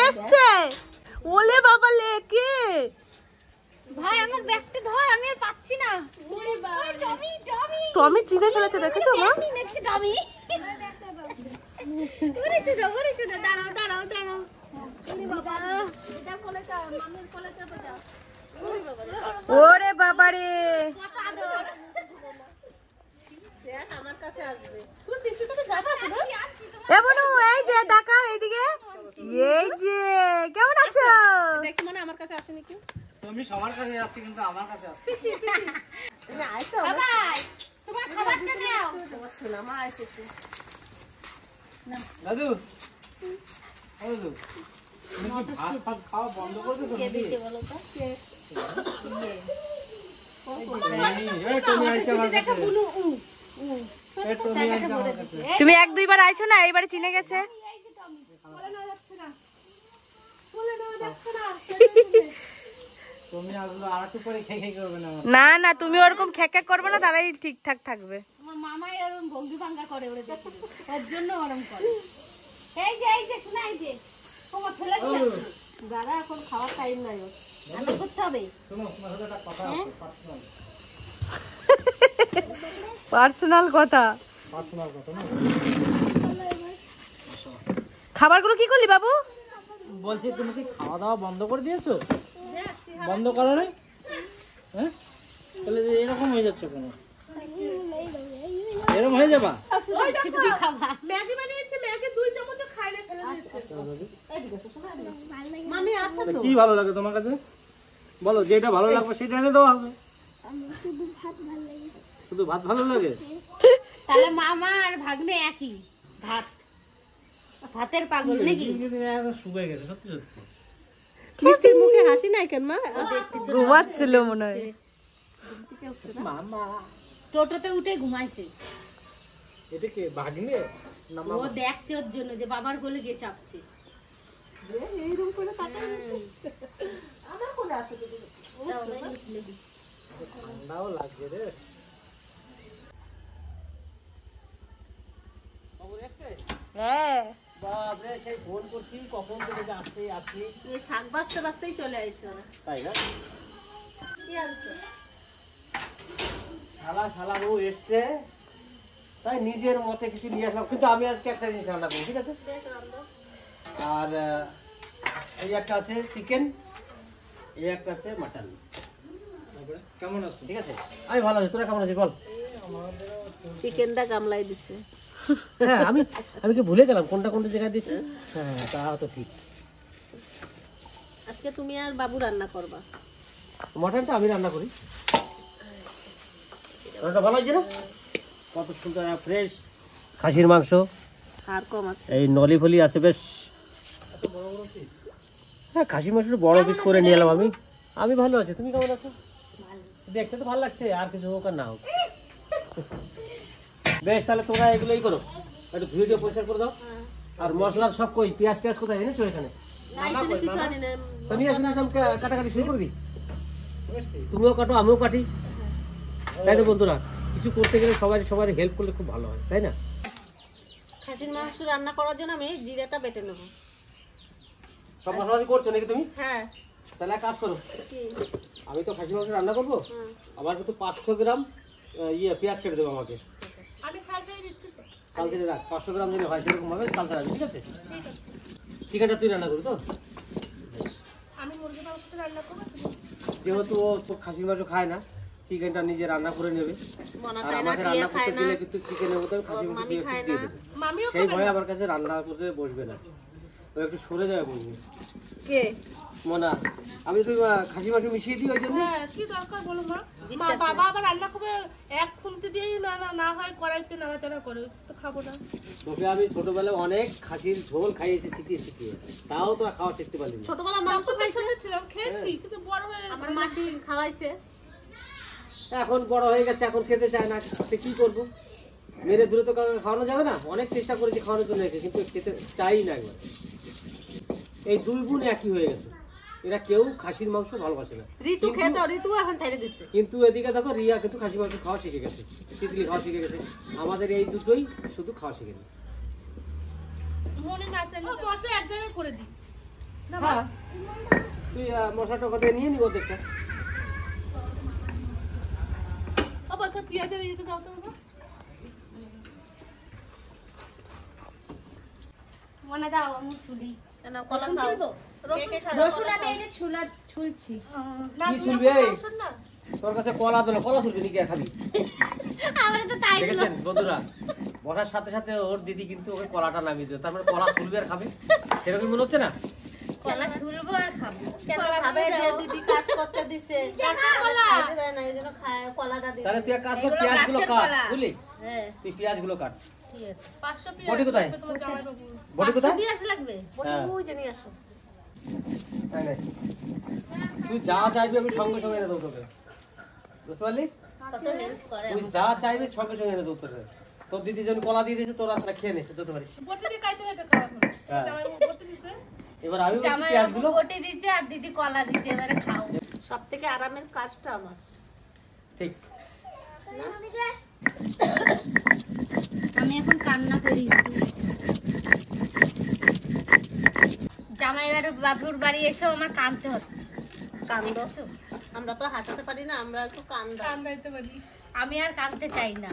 এসছে? ওলে বাবা লে কে? ভাই আমার ব্যাগটা ধর, আমি আর পাচ্ছি না। টমি চিনে ফেলেছে, দেখেছো মা? টমি দাঁড়াও দাঁড়াও দাঁড়াও। ওরে বাবা রে, এ বনু এই যে তাকাও এইদিকে, এই যে কেমন আছো? দেখি মানে আমার কাছে আসেনি কি? তুমি সবার কাছে যাচ্ছ কিন্তু আমার কাছে আসছো। ভাই তোমার খাবারটা নাও। শোনা মা এসেছে। দাদু দাদু তুমি কি ভাত ফাত খাওয়া বন্ধ করে দিয়েছো নাকি? বলো তো এই তুমি আইছো আমার কাছে। এই তুমি আইছো আমার কাছে। তুমি এক দুইবার আইছো না, এইবারে চিনে গেছে। তুমি আসলে আর একটু পরে খেয়ে করবে না? না না, তুমি ওরকম খ্যাক করবে না, তাহলে ঠিকঠাক থাকবে। আমার মামাই এরকম ভঙ্গি ভাঙ্গা করে ওরে দেখে, ওর জন্য ওরকম করে। এই যে শোনা, এই যে তোমার ফেলে দিয়েছে দাদা, এখন খাওয়ার টাইম নাই ওর। রান্না করতে হবে। শোনো, তোমার সাথে একটা কথা আছে, পার্সোনাল কথা। পার্সোনাল কথা না? খাবারগুলো কি করলি বাবু? বলছি তুমি কি খাওয়া দাওয়া বন্ধ করে দিয়েছো? বন্ধ করো নাই? হ্যাঁ, তাহলে এরকম হয়ে যাচ্ছে কেন? এরকম হয়ে যাবা? ম্যাগি বানিয়েছে, ম্যাগি 2 চামচ খাইলে ফেলে দিয়েছে। মামি আছে তো? কি ভালো লাগে তোমার কাছে বলো, যেটা ভালো লাগবে সেটা এনে দেওয়া হবে। শুধু ভাত ভালো লাগে? তাহলে মামা আর ভাগ্নে একই, ভাতের পাগল নাকি? শুকিয়ে গেছে সত্যি সত্যি। মিষ্টির মুখে হাসি নাই কেন মা? ঘুমাচ্ছিল মনে হয়। মামা টোটোতে উঠে ঘুমাইছে। এটা কি ভাগ্নে না ও দেখছে ওর জন্য যে বাবার কোলে গিয়ে চাপছে। এইরকম করে তাকায় আমার কোলে আসে দিদি। ঠান্ডাও লাগছে রে। খবর এসছে? হ্যাঁ, বাপরে, সেই ফোন করছি কখন থেকে যে আসছি। এই শাক বাজতে বাজতেই চলে আইছে ওরা। তাই না? কি আনছো? শালা বউ এসছে, তাই নিজের মতে কিছু নিয়ে আসলাম। কিন্তু আমি আজকে একটা জিনিস রান্না করবো, ঠিক আছে? আর এই একটা আছে চিকেন, এই একটা আছে মাটন। কেমন আছো? ঠিক আছে, আমি ভালো আছি। তোরা কেমন আছিস বল? চিকেনটা গামলাই দিছে। হ্যাঁ, আমি কি ভুলে গেলাম কোনটা জায়গায় দিচ্ছি। হ্যাঁ, তা তো ঠিক। আজকে তুমি আর বাবু রান্না করবা? মটনটা আমি রান্না করি। রান্নাটা ভালো হয়েছে না? কত সুন্দর ফ্রেশ খাসির মাংস, আর কম আছে। এই নলি ফলি আছে বেশ। হ্যাঁ, খাসির মাংসটা বড় পিস করে নিয়ে এলাম আমি। আমি ভালো আছি, তুমি কেমন আছো? দেখতে তো ভালো লাগছে, আর কিছু হোক আর না হোক। বেশ, তাহলে তোমরা এগুলোই করো, একটু ধুয়ে পরিষ্কার করে দাও। আর মশলা সব কই, পেঁয়াজ কোথায় এনেছো? এখানে কিছু আনি না। তো নিয়ে আসুন, সব কাটাকাটি শুরু করে দিই। তুমিও কাটো, আমিও কাটি, তাই তো বন্ধুরা? কিছু করতে গেলে সবাই হেল্প করলে খুব ভালো হয়, তাই না? খাসির মাংস রান্না করার জন্য আমি জিরাটা বেটে নেব। সব মশলা দিয়ে করছো নাকি তুমি? হ্যাঁ। তাহলে এক কাজ করো, আমি তো খাসির মাংস রান্না করবো, আমার কিন্তু 500 গ্রাম পেঁয়াজ কেটে দেবো আমাকে। আমি ছাল ছেড়ে দিচ্ছি তো। চাল থেকে রাখ, 500 গ্রাম যেন হয় সেরকম ভাবে চাল রাখবি, ঠিক আছে? চিকেনটা তুই রান্না করবি তো? আমি মুরগি মাংসটা রান্না করব। যেহেতু ও খাসির মাংস খায় না, চিকেনটা নিজে রান্না করে নেবে। আর আমাকে রান্না করতে দিলে কিন্তু চিকেনের মতো খাসির মাংস দিয়ে দেবে। সেই ভয়ে আমার কাছে রান্না করতে বসবে না, ও একটু সরে যাবে বলবে। কে? মনা, আমি তুই খাসি মাংস মিশিয়ে দিই ওই জন্য। হ্যাঁ, কি দরকার বলো মা? বাবা আবার রান্না করবে, এক খুন্তি দিয়েই না হয় কড়াইতে নাড়াচাড়া করে, তো খাবো না। তোকে আমি ছোটবেলায় অনেক খাসির ঝোল খাইয়েছি শিখিয়ে, তাও তো খাওয়া শিখতে পারলি না। ছোটবেলা মাংস ছিলাম, খেয়েছি, কিন্তু বড় হয়ে আমার মাসি খাওয়াইছে। এখন বড় হয়ে গেছে, এখন খেতে চায় না, কি করবো? মেরে দূরে তো কাউকে খাওয়ানো যাবে না। অনেক চেষ্টা করেছি খাওয়ানোর জন্য, কিন্তু খেতে চাই না। একবার এই 2 বোন একই হয়ে গেছে, এরা কেউ খাসির মাংস ভালোবাসে না। ঋতু খেতো, ঋতু এখন ছেড়ে দিচ্ছে। কিন্তু এদিকে দেখো, রিয়া কিন্তু খাসির মাংস খাওয়া শিখে গেছে, তিতলি খাওয়া শিখে গেছে। আমাদের এই দুটোই শুধু খাওয়া শিখেনি। মনে না চাইলে বসে এক জায়গায় করে দিই। হ্যাঁ তুই মশলাটা কথা নিয়ে নিব দেখটা। আবার একটা পেঁয়াজের ইয়েতে দাও তো বাবা। মনে দাও আমি ছুলি রসুন ছিলবো? রসুন আমি এই যে ছুলছি। না কি তুমি ছুলবি এই? রসুন না। তোর কাছে কলা দিল, কলা ছুলবি নাকি খাবি? আমরা তো তাই দিল দেখেছেন বন্ধুরা, বসার সাথে সাথে ওর দিদি কিন্তু ওকে কলাটা নামিয়ে দিল, তার মানে কলা ছুলবে আর খাবে, সেরকম মনে হচ্ছে না? কলা ছুলবো আর খাবো। খাবে যে দিদি কাজ করতে দিছে। কলাটা দিছে। তাহলে তুই এক কাজ কর, এগুলো পেঁয়াজগুলো গাছের কাট, কলা। বুঝলি? হ্যাঁ তুই পেঁয়াজগুলো কাট। ঠিক আছে 500 পেঁয়াজ বটি কোথায়? লাগবে তোমার জামাইবাবু। বটি কোথায়? পেঁয়াজ লাগবে হ্যাঁ। ওই যে নিয়ে আসো। তাই নাই। তুই যা চাইবি আমি সঙ্গে সঙ্গে এনে দেবো তোকে, বুঝতে পারলি? কত হেল্প করে তুই যা চাইবি সঙ্গে সঙ্গে এনে দেবো তোকে। তোর দিদি যখন কলা দিয়ে দিয়েছে, তোর রাস্তা খেয়ে নে, যত পারিস। বটি দিয়ে কাটতে কাটতে খাওয়া এখন। হ্যাঁ। জামাইবাবু বটি দিছে। এবার আমি বলছি জামাই পেঁয়াজগুলো বটি দিচ্ছে আর দিদি কলা দিচ্ছে, এবারে খাও। সবথেকে আরামের কাজটা আমার। ঠিক। আমি এখন কান্না করি। জামাই বাবুর বাড়ি এসেও আমার কাঁদতে হচ্ছে। কান্দ। আমরা তো হাসাতে পারি না, আমরা একটু কান্দা। কামড়াইতে পারি। আমি আর কাঁদতে চাই না।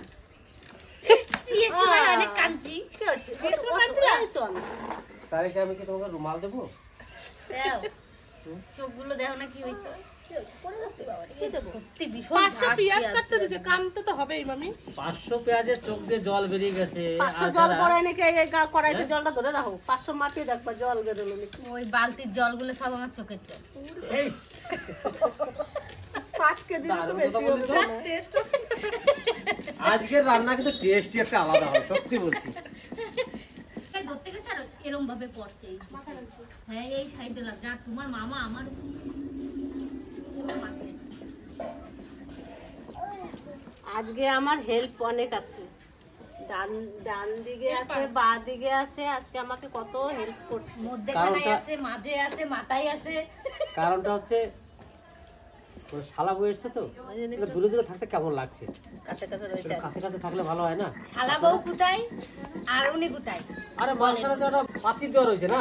বিয়ের সময় অনেক কাঁদছি। কি হচ্ছে? এই তো আমি। তাহলে কি আমি কি তোমাকে রুমাল দেবো? দাও। চোখগুলো দেখো না কি হয়েছে। কি দেবো? সত্যি ভীষণ 500 পেঁয়াজ ভাবছি কাটতে দিছে, কামতে তো হবেই মামি। 500 পেঁয়াজের চোখ দিয়ে জল বেরিয়ে গেছে। 500 আর জল যারা- পড়ে নাকি এই কড়াইতে জলটা ধরে রাখো। 500 মাটিয়ে দেখবা জল বেরোলো নাকি। ওই বালতির জলগুলো সব আমার চোখের জল। এই, 5 কেজি তো দারুণ বেশি কথা বললি তো। হবে। টেস্ট আজকের রান্না কিন্তু টেস্টই একটা আলাদা হয়, সত্যি বলছি। এই ধরতে গেছে আর এরম ভাবে পড়ছে। হ্যাঁ এই সাইডে লাগছে। আর তোমার মামা আমার আজকে আমার হেল্প অনেক আছে। ডান দিকে আছে, বা দিকে আছে, আজকে আমাকে কত হেল্প করছে। মধ্যেখানে কারণটা- আছে, মাঝে আছে, মাথায় আছে। কারণটা হচ্ছে ওর শালা বউ এসছে তো, একটু দূরে দূরে থাকতে কেমন লাগছে? কাছে কাছে রয়েছে। একটু কাছে কাছে থাকলে ভালো হয় না? শালা বউ কোথায় আর উনি কোথায়? আরে মাঝখানে তো একটা পাঁচিল দেওয়া রয়েছে না,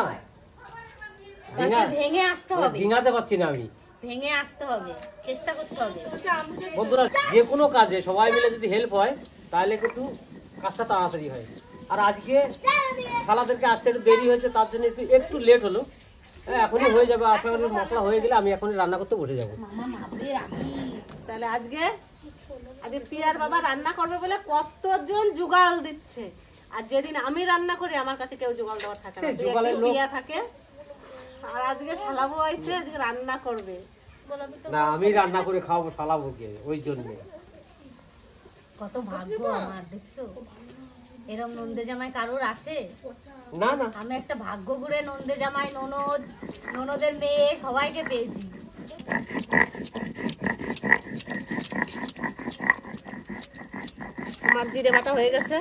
আচ্ছা, ভেঙে আসতে হবে। ডিঙাতে পারছি না আমি। ভেঙে আসতে হবে, চেষ্টা করতে হবে। বন্ধুরা, যে কোনো কাজে সবাই মিলে যদি হেল্প হয় তাহলে কিন্তু কাজটা তাড়াতাড়ি হয়। আর আজকে শালাদেরকে আসতে একটু দেরি হয়েছে, তার জন্য একটু লেট হলো। হ্যাঁ, এখনই হয়ে যাবে, আশা করি মশলা হয়ে গেলে আমি এখনই রান্না করতে বসে যাবো। তাহলে আজকে পিয়ার বাবা রান্না করবে বলে কতজন জোগাড় দিচ্ছে। আর যেদিন আমি রান্না করি আমার কাছে কেউ জোগাড় দেওয়ার থাকে না। সেই জোগাড়ের লোক- পিয়া থাকে। আর আজকে শালাবু হয়েছে, আজকে রান্না করবে। না, আমি রান্না করে খাওয়াবো শালাবুকে, ওই জন্য। কত ভাগ্য আমার, দেখছো? এরম নন্দে জামাই কারোর আছে? না না, আমি একটা ভাগ্য ঘুরে নন্দে জামাই, ননদ, ননদের মেয়ে সবাইকে পেয়েছি। আমার জিরে বাটা হয়ে গেছে,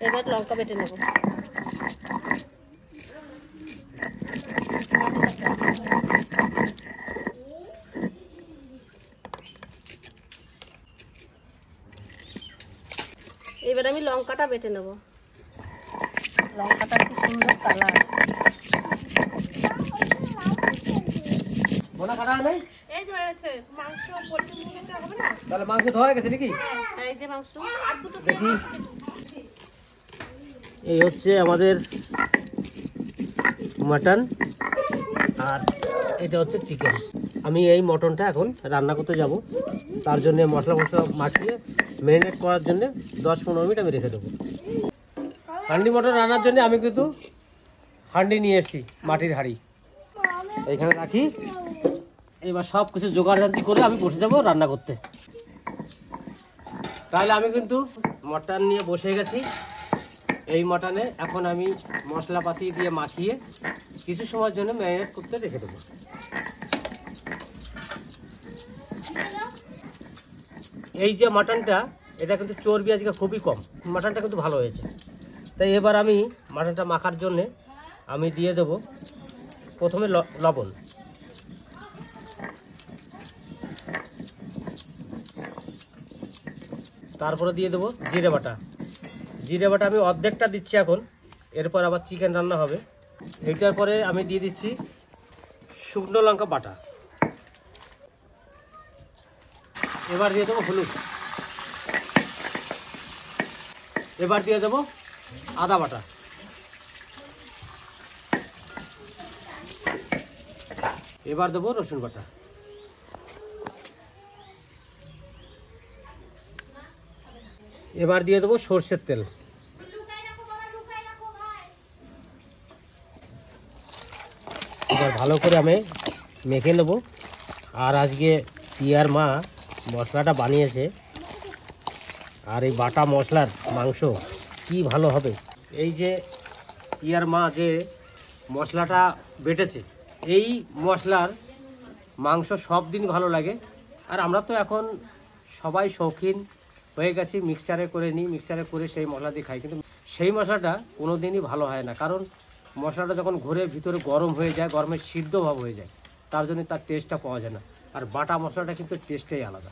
এবার লঙ্কা বেটে নেব। এবার আমি লঙ্কাটা বেটে নেব। লঙ্কাটা কি সুন্দর কালার। মনে কাটা নেই? এই যে আছে মাংস পোলট্রি মুরগিতে হবে না। তাহলে মাংস ধোয়া গেছে নাকি? এই যে মাংস। দেখি, এই হচ্ছে আমাদের মাটন আর এটা হচ্ছে চিকেন। আমি এই মটনটা এখন রান্না করতে যাব, তার জন্য মশলা মাখিয়ে ম্যারিনেট করার জন্য 10-15 মিনিট আমি রেখে দেবো। হান্ডি মটন রান্নার জন্য আমি কিন্তু হান্ডি নিয়ে এসেছি, মাটির হাঁড়ি এইখানে রাখি। এবার সব কিছু জোগাড়জান্তি করে আমি বসে যাব রান্না করতে। তাহলে আমি কিন্তু মটন নিয়ে বসে গেছি। এই মটনে এখন আমি মশলাপাতি দিয়ে মাখিয়ে কিছু সময়ের জন্য ম্যারিনেট করতে রেখে দেবো। এই যে মটনটা, এটা কিন্তু চর্বি আজকে খুবই কম, মটনটা কিন্তু ভালো হয়েছে। তাই এবার আমি মটনটা মাখার জন্যে আমি দিয়ে দেবো প্রথমে লবণ, তারপরে দিয়ে দেবো জিরে বাটা। জিরে বাটা আমি অর্ধেকটা দিচ্ছি এখন, এরপর আবার চিকেন রান্না হবে। এইটার পরে আমি দিয়ে দিচ্ছি শুকনো লঙ্কা বাটা। এবার দিয়ে দেবো হলুদ। এবার দিয়ে দেবো আদা বাটা। এবার দেবো রসুন বাটা। এবার দিয়ে দেবো সর্ষের তেল। এবার ভালো করে আমি মেখে নেব। আর আজকে পিয়ার মা মশলাটা বানিয়েছে, আর এই বাটা মশলার মাংস কি ভালো হবে। এই যে পিয়ার মা যে মশলাটা বেটেছে, এই মশলার মাংস সব দিন ভালো লাগে। আর আমরা তো এখন সবাই শৌখিন হয়ে গেছি, মিক্সচারে করে নিই, মিক্সচারে করে সেই মশলা দিয়ে খাই। কিন্তু সেই মশলাটা কোনো দিনই ভালো হয় না, কারণ মশলাটা যখন ঘুরে ভিতরে গরম হয়ে যায়, গরমের সিদ্ধ ভাব হয়ে যায়, তার জন্য তার টেস্টটা পাওয়া যায় না। আর বাটা মশলাটা কিন্তু টেস্টটাই আলাদা।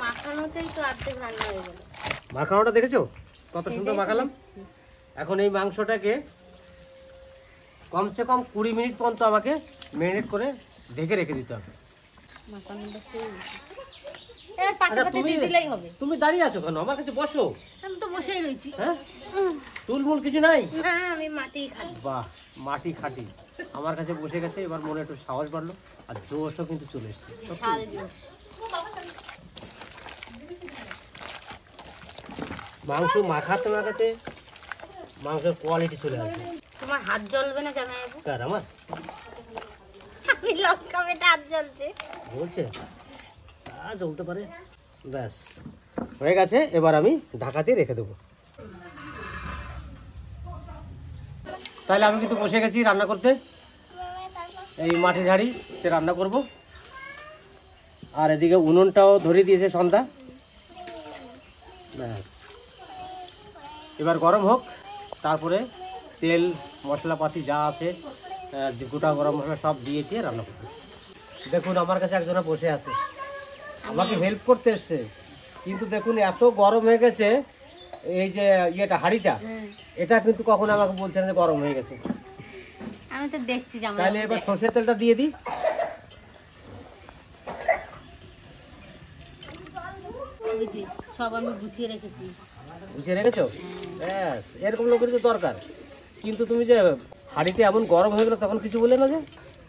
মাখানোতেই তো অর্ধেক রান্না হয়ে গেল। মাখানোটা দেখেছো কত সুন্দর মাখালাম। এখন এই মাংসটাকে কমসে কম 20 মিনিট পর্যন্ত আমাকে ম্যারিনেট করে ঢেকে রেখে দিতে হবে। মাখানোটা সেই এবার পাতে পাতে দিয়ে দিলেই হবে। তুমি দাঁড়িয়ে আছো কেন? আমার কাছে বসো। আমি তো বসেই রয়েছি। হ্যাঁ, তুলমুল কিছু নাই? না, আমি মাটি খাই। বাহ, মাটি খাটি আমার কাছে বসে গেছে। এবার মনে একটু সাহস বাড়লো, আর জোশও কিন্তু চলে এসছে। শাল জোশ। মাংস মাখাতে মাখাতে মাংসের কোয়ালিটি চলে আসবে। তোমার হাত জ্বলবে না জামাইবাবু? কার? আমার? আমি লঙ্কা বেটে হাত জ্বলছে বলছে চলতে পারে। ব্যাস হয়ে গেছে। এবার আমি ঢাকাতে রেখে দেবো। তাহলে আমি কিন্তু বসে গেছি রান্না করতে। এই মাটির হাঁড়িতে রান্না করব। আর এদিকে উনুনটাও ধরিয়ে দিয়েছে সন্ধ্যা। ব্যাস এবার গরম হোক, তারপরে তেল মশলাপাতি যা আছে, গোটা গরম মশলা সব দিয়ে রান্না করবো। দেখুন আমার কাছে একজনা বসে আছে, আমাকে হেল্প করতে এসছে। কিন্তু দেখুন এত গরম হয়ে গেছে, এই যে ইয়েটা হাঁড়িটা, এটা কিন্তু কখনো আমাকে বলছেন যে গরম হয়ে গেছে। আমি তো দেখছি জামাই। তাহলে এবার সর্ষের তেলটা দিয়ে দিই। সব আমি গুছিয়ে রেখেছি। গুছিয়ে রেখেছো? ব্যাস এরকম লোকের তো দরকার। কিন্তু তুমি যে হাঁড়িটা এমন গরম হয়ে গেলো তখন কিছু বলে না যে?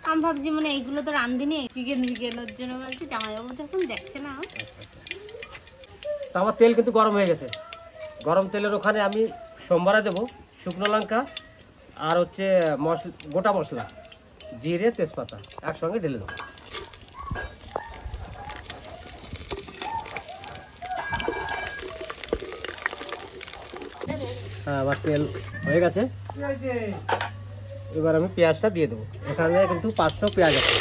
আমি ভাবছি মানে এইগুলো তো রাঁধবিনি, চিকেন চিকেনের জন্য বলছি। জামাইবাবু তো এখন দেখছে না। তা আমার তেল কিন্তু গরম হয়ে গেছে। গরম তেলের ওখানে আমি সোমবারে দেবো শুকনো লঙ্কা আর হচ্ছে গোটা মশলা, জিরে তেজপাতা একসঙ্গে ঢেলে দেবো। হ্যাঁ, আমার তেল হয়ে গেছে। এবার আমি পেঁয়াজটা দিয়ে দেবো। এখানে কিন্তু 500 পেঁয়াজ আছে।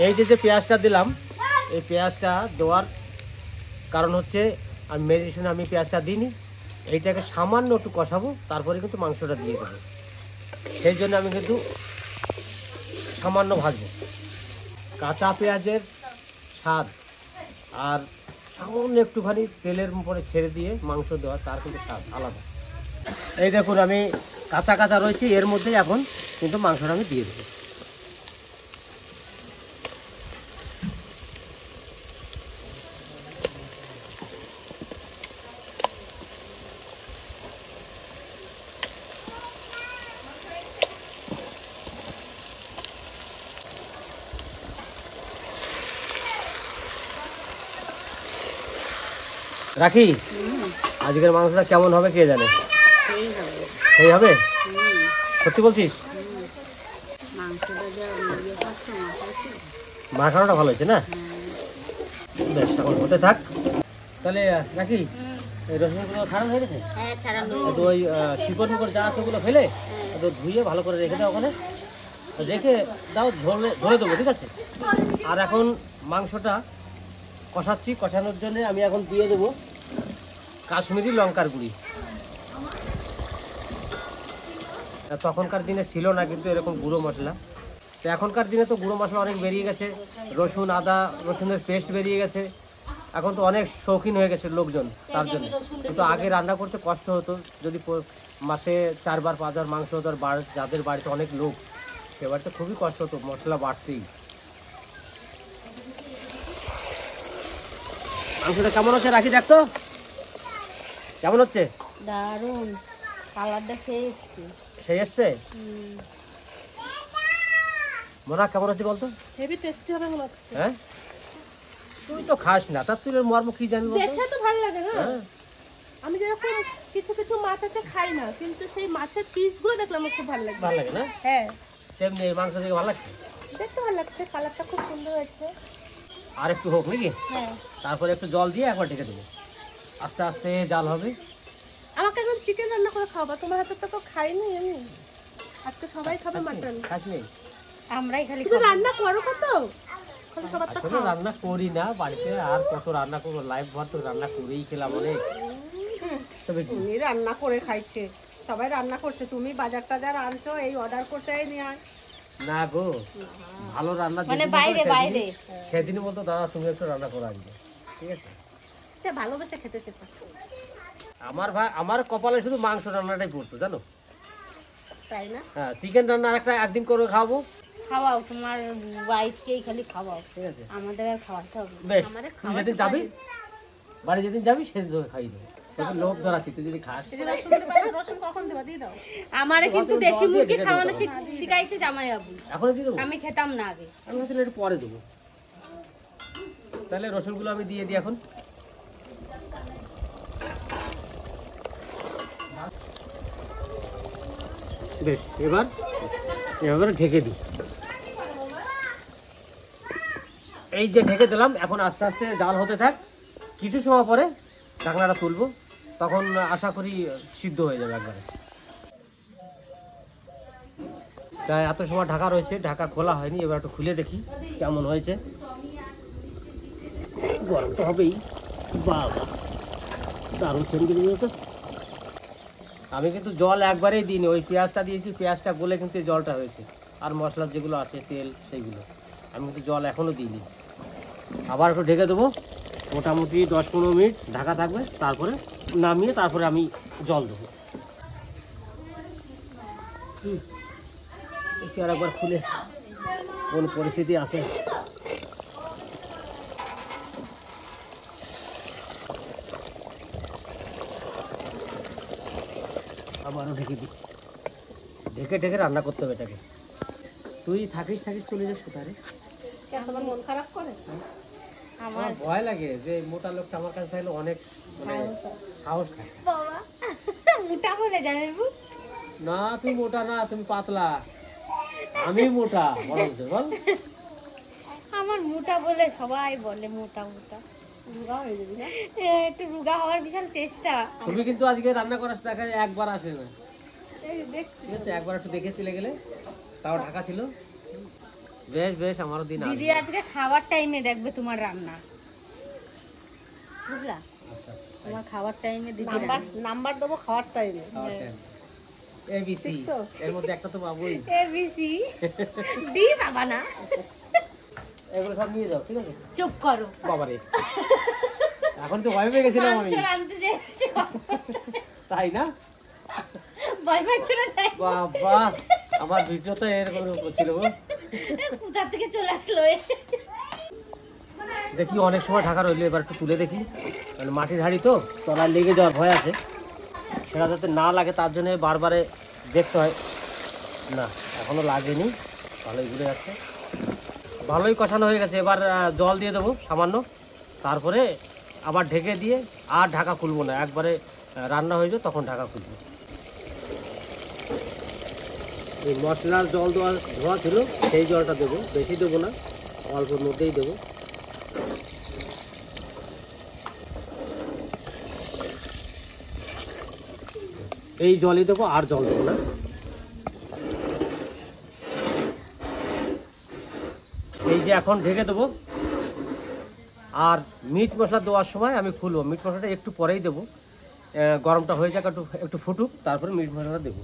এই যে পেঁয়াজটা দিলাম, এই পেঁয়াজটা দেওয়ার কারণ হচ্ছে আমি মেডিসিনে আমি পেঁয়াজটা দিইনি, এইটাকে সামান্য একটু কষাবো, তারপরে কিন্তু মাংসটা দিয়ে দেবো। সেই জন্য আমি কিন্তু সামান্য ভাজবো। কাঁচা পেঁয়াজের স্বাদ আর সামান্য একটুখানি তেলের উপরে ছেড়ে দিয়ে মাংস দেওয়া, তার কিন্তু স্বাদ আলাদা। এই দেখুন আমি কাঁচা কাঁচা রয়েছি, এর মধ্যেই এখন কিন্তু মাংসটা আমি দিয়ে দেবো। রাখি, আজকের মাংসটা কেমন হবে কে জানে? সেই হবে? সত্যি বলছিস? মাখানোটা ভালো হয়েছে না? বেশ, এখন হতে থাক। তাহলে রাখি, এই রসুনগুলো ছাড়ানো হয়ে গেছে? হ্যাঁ, ছাড়ানো। একটু ওই শিকড় মিকড় যা আছে ওগুলো ফেলে একটু ধুয়ে ভালো করে রেখে দাও ওখানে, রেখে দাও, ধরে দেবো, ঠিক আছে? আর এখন মাংসটা কষাচ্ছি। কষানোর জন্য আমি এখন দিয়ে দেবো কাশ্মীরি লঙ্কার গুঁড়ি। তখনকার দিনে ছিল না কিন্তু এরকম গুঁড়ো মশলা, তো এখনকার দিনে তো গুঁড়ো মশলা অনেক বেরিয়ে গেছে, রসুন আদা রসুনের পেস্ট বেরিয়ে গেছে, এখন তো অনেক শৌখিন হয়ে গেছে লোকজন তার জন্য। কিন্তু আগে রান্না করতে কষ্ট হতো, যদি মাসে 4 বার 5 বার মাংস হতো, আর যাদের বাড়িতে অনেক লোক সে বাড়িতে খুবই কষ্ট হতো মশলা বাড়তেই। মাংসটা কেমন হচ্ছে রাখি, দেখতো কেমন হচ্ছে? দারুন, কালারটা সেই এসছে। সেই এসছে মোনা, কেমন হচ্ছে বলতো? হেভি টেস্টি হবে মনে হচ্ছে। হ্যাঁ, তুই তো খাস না, তার তুই মর্ম কি জানি বলতো? দেখে তো ভালো লাগে না? হ্যাঁ। আমি যেরকম কিছু কিছু মাছ আছে খাই না, কিন্তু সেই মাছের পিসগুলো দেখলে আমার খুব ভালো লাগে। ভালো লাগে না? হ্যাঁ, তেমনি এই মাংস থেকে ভালো লাগছে, দেখতে ভালো লাগছে, কালারটা খুব সুন্দর হয়েছে। আর একটু হোক নাকি, হ্যাঁ, তারপরে একটু জল দিয়ে একবার ঢেকে দেবো, আস্তে আস্তে জাল হবে। আমাকে এখন চিকেন রান্না করে খাওয়াবা, তোমার হাতেরটা তো খাইনি আমি। আজকে সবাই খাবে মাটন। খাস নি? আমরাই খালি তুমি খাবো। রান্না করো কত? খালি সবার তো আসলে রান্না করি না বাড়িতে, আর কত রান্না করবো, লাইফ ভর তো রান্না করেই খেলাম অনেক। তবে কি, তুমি রান্না করে খাইছে, সবাই রান্না করছে, তুমি বাজার টাজার আনছো, এই অর্ডার করছো, এই নিয়ে আয়। না গো, ভালো রান্না মানে যেদিন বাইরে হতো বাইরে সেদিনই বলতো দাদা তুমি একটু রান্না করে আনবে, ঠিক আছে? সে ভালোবেসে খেতে চেত। আমার কপালে শুধু মাংস রান্নাটাই পড়তো জানো। তাই না? হ্যাঁ, চিকেন রান্না একদিন করে খাবো, খাওয়াও, তোমার ওয়াইফকেই খালি খাওয়াও, ঠিক আছে? আমাদের আর খাওয়াতে হবে না। বেশ, তুই যেদিন যাবি বাড়ি, যেদিন যাবি সেদিন তোকে খাইয়ে দেবো, তোকে লোভ ধরাচ্ছি, তুই যদি খাস। এই যে রসুন দিবা, রসুন কখন দিবা? দিয়ে দাও। আমারে কিন্তু জল দেশি দিয়ে মুরগি ঢেকে খাওয়ানো দিতে শিখাইছে জামাই বাবু, এখন দিয়ে দেবো? আমি খেতাম না আগে। আমি আসলে একটু পরে দেবো। তাহলে রসুনগুলো আমি দিয়ে দিই এখন। বেশ, এবার ঢেকে দিই। এই যে ঢেকে দিলাম, এখন আস্তে আস্তে জাল হতে থাক। কিছু সময় পরে ঢাকনাটা তুলবো, তখন আশা করি সিদ্ধ হয়ে যাবে একবারে। তাই এত সময় ঢাকা রয়েছে, ঢাকা খোলা হয়নি, এবার একটু খুলে দেখি কেমন হয়েছে। গরম তো হবেই, বাবা দারুণ সেন্ট দিয়েছে তো। আমি কিন্তু জল একবারেই দিইনি, ওই পেঁয়াজটা দিয়েছি, পেঁয়াজটা গলে কিন্তু এই জলটা হয়েছে, আর মশলার যেগুলো আছে তেল সেইগুলো, আমি কিন্তু জল এখনও দিইনি। আবার একটু ঢেকে দেবো, মোটামুটি 10-15 মিনিট ঢাকা থাকবে, তারপরে নামিয়ে তারপরে আমি জল দেবো। দেখি আর একবার খুলে কোন পরিস্থিতি আছে। আবারও ঢেকে দিই, ঢেকে রান্না করতে হবে এটাকে। তুই থাকিস চলে যাস কোথায়? কেন তোমার মন খারাপ করে? আমার ভয় লাগে যে মোটা লোকটা আমার কাছে থাকলে অনেক মানে সাহস থাকে। বাবা মোটা করে যাবে বাবু। না তুই মোটা না, তুমি পাতলা, আমি মোটা বল। আমার মোটা বলে সবাই বলে মোটা মোটা, রোগা হয়ে যাবি না? একটু রোগা হওয়ার বিশাল চেষ্টা। তুমি কিন্তু আজকে রান্না করার দেখা যায় একবার আসে না, এই দেখছি ঠিক আছে? একবার একটু দেখে চলে গেলে, তাও ঢাকা ছিল। বেশ আমারও দিন দিদি আসবে। আজকে খাওয়ার টাইমে দেখবে তোমার রান্না, বুঝলা? আচ্ছা, তোমার খাওয়ার টাইমে দিদি নাম্বার দেবো খাওয়ার টাইমে। ABC, এর মধ্যে একটা তো পাবোই। এবিসি দি বাবা না, এগুলো সব নিয়ে যাও, ঠিক আছে? চুপ করো। বাবারে, এখন তো ভয় পেয়ে গেছিলাম আমি, মাংস রাঁধতে চেয়েছো, তাই না? ভয় পাই চলে যায়, বাবা আমার ভিডিও তো এরকম করছিল গো। কোথা থেকে চলে আসলো এ? দেখি অনেক সময় ঢাকা রইলো, এবার একটু তুলে দেখি, মানে মাটির হাঁড়ি তো তলায় লেগে যাওয়ার ভয় আছে, সেটা যাতে না লাগে তার জন্য বারবারে দেখতে হয়। না এখনো লাগেনি, ভালোই ঘুরে যাচ্ছে, ভালোই কষানো হয়ে গেছে। এবার জল দিয়ে দেবো সামান্য, তারপরে আবার ঢেকে দিয়ে আর ঢাকা খুলবো না, একবারে রান্না হয়ে যাবে তখন ঢাকা খুলবো। এই মশলার জল ধোয়া ছিল সেই জলটা দেবো, বেশি দেবো না, অল্পর মধ্যেই দেবো। এই জলই দেবো, আর জল দেবো না। এই যে এখন ঢেকে দেবো, আর মিট মশলা দেওয়ার সময় আমি খুলবো, মিট মশলাটা একটু পরেই দেবো, গরমটা হয়ে যাক, একটু ফুটুক, তারপরে মিট মশলাটা দেবো।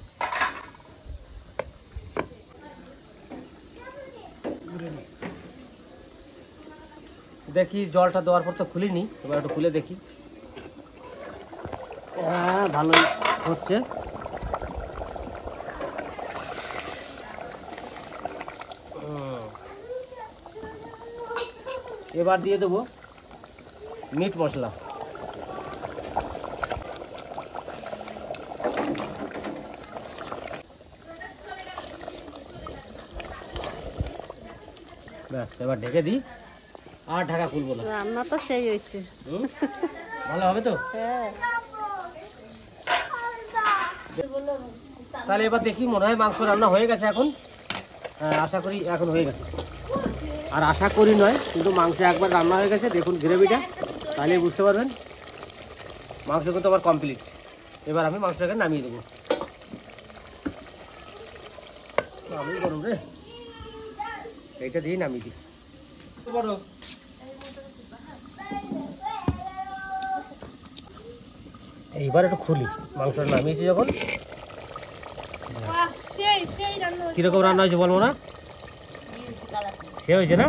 দেখি জলটা দেওয়ার পর তো খুলিনি, এবার একটু খুলে দেখি। হ্যাঁ, ভালোই হচ্ছে। এবার দিয়ে দেবো মিট মশলা। ব্যাস, এবার ঢেকে দিই, আর ঢাকা খুলবো না। রান্না তো সেই হয়েছে। ভালো হবে তো? হ্যাঁ। তাহলে এবার দেখি, মনে হয় মাংস রান্না হয়ে গেছে এখন। আশা করি এখন হয়ে গেছে, আর আশা করি নয়, কিন্তু মাংস একবার রান্না হয়ে গেছে। দেখুন গ্রেভিটা, তাহলে বুঝতে পারবেন মাংস কিন্তু আমার কমপ্লিট। এবার আমি মাংসটাকে নামিয়ে দেবো। আমি গরম রে, এইটা দিয়ে নামিয়ে দিই। এইবার একটু খুলি, মাংসটা নামিয়েছি যখন। বাহ, সেই সেই রান্না হয়েছে। কিরকম রান্না হয়েছে বলবো না? সে হয়েছে না?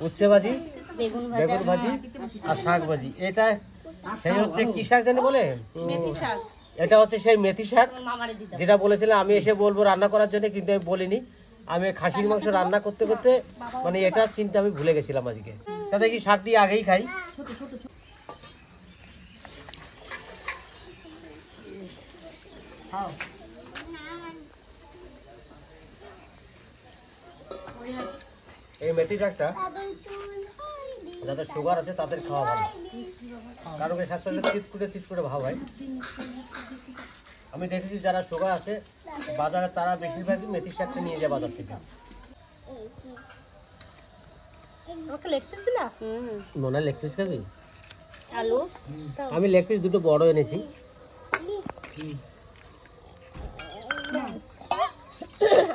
উচ্ছে ভাজি, বেগুন বেগুন ভাজি আর শাক ভাজি। এটা সেই হচ্ছে কি শাক জানি বলে? মেথি শাক। এটা হচ্ছে সেই মেথি শাক, মামারে দিতাম। যেটা বলেছিলাম আমি এসে বলবো রান্না করার জন্য, কিন্তু আমি বলিনি। আমি খাসির মাংস রান্না করতে করতে মানে এটা চিন্তা আমি ভুলে গেছিলাম আজকে। তাতে কি শাক দিয়ে আগেই খাই। এই মেথি শাকটা যাদের সুগার আছে তাদের খাওয়া ভালো, কারণ এই শাকটা তিতকুটে ভাব হয়। আমি দেখেছি যারা সুগার আছে বাজারে, তারা বেশিরভাগই মেথি শাকটা নিয়ে যায় বাজার থেকে। আমাকে লেগ পিস দিলা? মনে হয় লেগ পিস খাবি? আলু আমি লেগ পিস দুটো বড় এনেছি।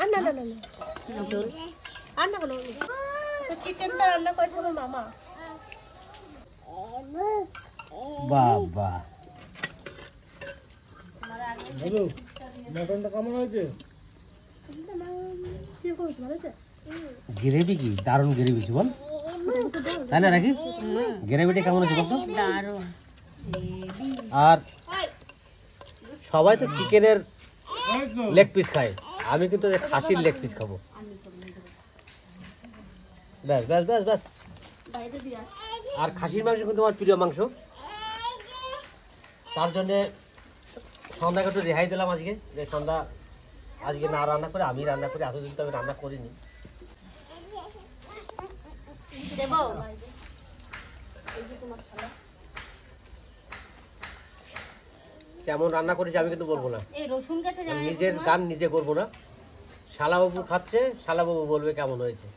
আর না না না না। ঝোল আর না কোনো চিকেনটা রান্না করেছে আমার মামা। বাবা, মটনটা কেমন হয়েছে? গ্রেভি কি দারুণ গ্রেভি বল, তাই না নাকি? গ্রেভিটা কেমন হয়েছে বলতো? দারুণ। আর সবাই তো চিকেনের লেগ পিস খায়, আমি কিন্তু খাসির লেগ পিস খাবো। ব্যাস ব্যাস ব্যাস ব্যাস। আর খাসির মাংস কিন্তু আমার প্রিয় মাংস, তার জন্যে সন্ধ্যাকে একটু রেহাই দিলাম আজকে, যে সন্ধ্যা আজকে না রান্না করে আমি রান্না করি। এতদিন তো আমি রান্না করিনি। দেবো কেমন রান্না করেছি আমি কিন্তু বলবো না, এই রসুন গাছে আমি নিজের গান নিজে করবো না। শালাবাবু খাচ্ছে, শালাবাবু বলবে কেমন হয়েছে।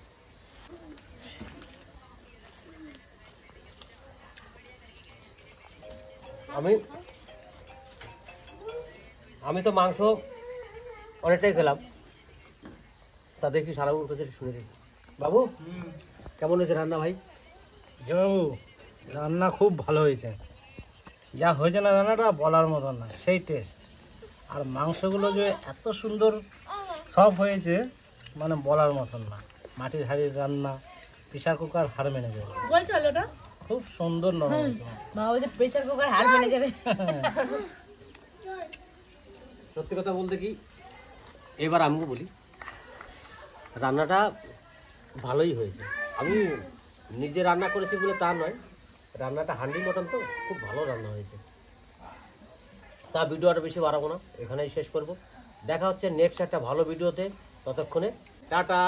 আমি তো মাংস অনেকটাই খেলাম, তা দেখি শালাবাবুর কাছে শুনে দেখি। বাবু কেমন হয়েছে রান্না ভাই? বাবু রান্না খুব ভালো হয়েছে, যা হয়েছে না রান্নাটা বলার মতন না, সেই টেস্ট। আর মাংসগুলো যে এত সুন্দর সব হয়েছে মানে বলার মতন না। মাটির হাঁড়ির রান্না, প্রেশার কুকার হার মেনে যাবে, বলছো আলোটা? খুব সুন্দর নরম হয়েছে। মা ওই যে প্রেসার কুকার হার মেনে যাবে। সত্যি কথা বলতে কি, এবার আমিও বলি রান্নাটা ভালোই হয়েছে। আমি নিজে রান্না করেছি বলে তা নয়, রান্নাটা হান্ডি মটন তো খুব ভালো রান্না হয়েছে। তা ভিডিওটা বেশি বাড়াবো না, এখানেই শেষ করব। দেখা হচ্ছে নেক্সট একটা ভালো ভিডিওতে, ততক্ষণে টাটা।